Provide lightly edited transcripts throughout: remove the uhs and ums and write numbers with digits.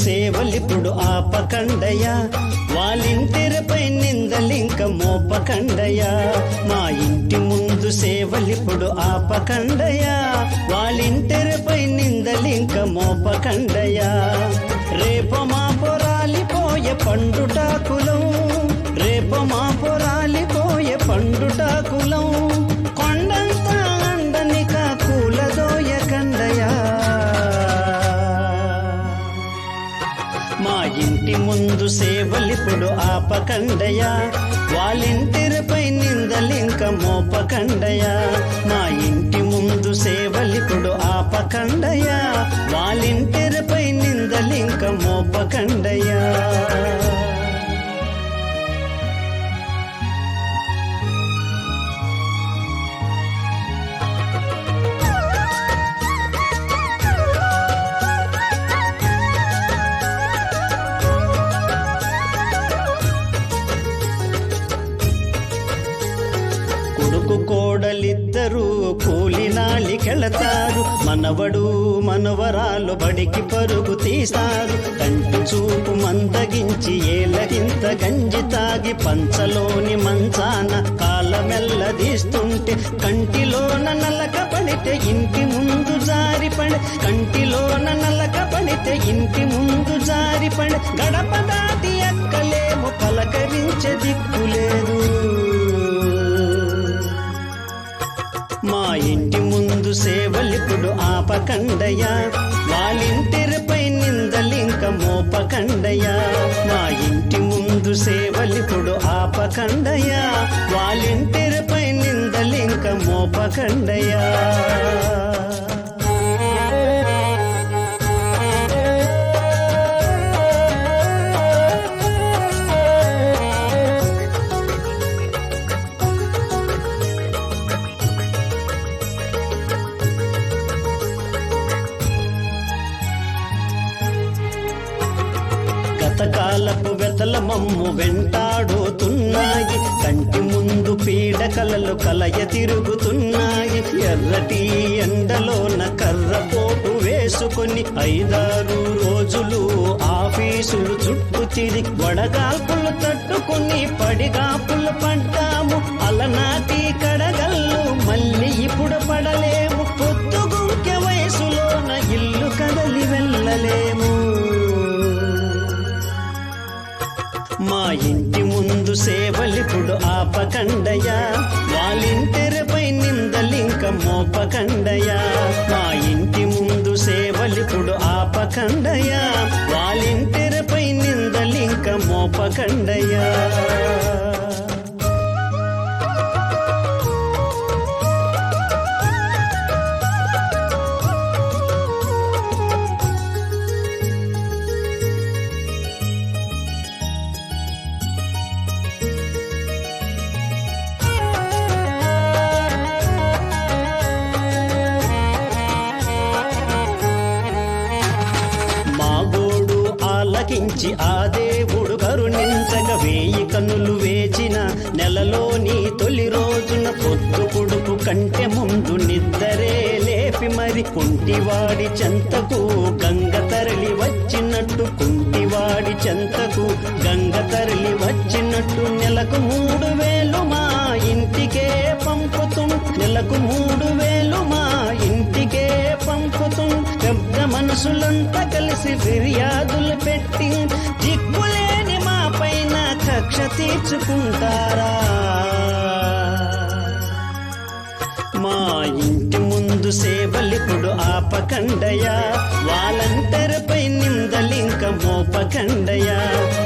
సేవలిప్పుడు ఆపకండయా, వాళ్ళింటిపై నిందలింక మోపకండయా. మా ఇంటి ముందు సేవలిప్పుడు ఆపకండయా, వాళ్ళింటిపై నిందలింక మోపకండయా. రేపు మా పొరాలిపోయే పండుటాకులం, రేపు మా పొరాలిపోయే పండుటాకులం. కొండంత అండనిక కూలదోయకండయా. మా ఇంటి ముందు సేవలిప్పుడు ఆపకండయా, వాళ్ళింటిపై నిందలింక మోపకండయా. మా ఇంటి ముందు సేవలిప్పుడు ఆపకండయా, వాళ్ళింటిపై నిందలింక మోపకండయా. కొడుకు కోడలిద్దరూ కూలినాలికెళతారు, మనవడు మనవరాలు బడికి పరుగు తీస్తారు. కంటి చూపు మందగించి ఏలగింత గంజి తాగి పంచలోని మంచాన కాలమెల్లదీస్తుంటే, కంటిలోన నలక పడితే ఇంటి ముందు జారిపడి, కంటిలోన నలక పడితే ఇంటి ముందు జారిపడి. గడప దాటి ఎక్కలేము, పలకరించే దిక్కులేదు. మా ఇంటి ముందు సేవలిప్పుడు ఆపకండయా, వాళ్ళింటిపై నిందలింక మోపకండయా. మా ఇంటి ముందు సేవలిప్పుడు ఆపకండయా, వాళ్ళింటిపై నిందలింక మోపకండయా. గతకాలపు వెతల మమ్ము వెంటాడుతున్నాయి, కంటి ముందు పీడకలలు కలయ తిరుగుతున్నాయి. ఎర్రటి ఎండలోన కర్రపోటు వేసుకొని 5-6 రోజులు ఆఫీసులు చుట్టూ తిరిగి వడగాల్పులు తట్టుకుని పడిగాపులు పడ్డాము. అలనాటి కడగల్లు మళ్ళీ ఇప్పుడు పడలేము, పొద్దుగుంకె వయసులోన ఇల్లు కదలి వెళ్ళలేము. మా ఇంటి ముందు సేవలిప్పుడు ఆపకండయా, వాళ్ళింటిపై నిందలింక మోపకండయా. మా ఇంటి ముందు సేవలిప్పుడు ఆపకండయా, వాళ్ళింటిపై నిందలింక మోపకండయా. ఆలకించి ఆ దేవుడు కరుణించగా 1000 కన్నులు వేచిన నెలలోని తొలి రోజున పొద్దు పొడుపు కంటే ముందు నిద్దరే లేపి మరి కుంటివాడి చెంతకు గంగ తరలి వచ్చినట్టు, కుంటివాడి చెంతకు గంగ తరలి వచ్చినట్టు. నెలకు 3000 మా ఇంటికే పంపుతూ, నెలకు 3000 మా ఇంటికే పంపుతూ. పెద్ద మనసులంతా కలిసి ఫిర్యాదులు పెట్టి దిక్కులేని మా పైన కక్ష తీర్చుకుంటారా? మా ఇంటి ముందు సేవలిప్పుడు ఆపకండయా, వాలంటీర్పై నిందలింక మోపకండయా.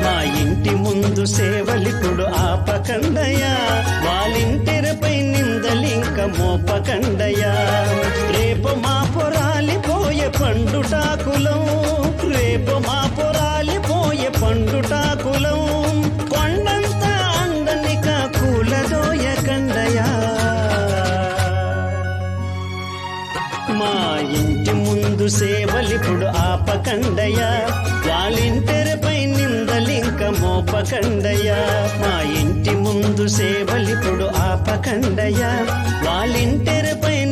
మా ఇంటి ముందు సేవలిప్పుడు ఆపకండయా, వాలంటీర్పై నిందలింక మోపకండయా. రేపు మా పొరాలిపోయే పండుటాకులం, రేపు మా పొరాలిపోయే పండుటాకులం. కొండంత మా ఇంటి ముందు సేవలిప్పుడు ఆపకండయా, వాలింటెరపై నిందలింక మోపకండయా. మా ఇంటి ముందు సేవలిప్పుడు ఆపకండయా, వాలింటెరపై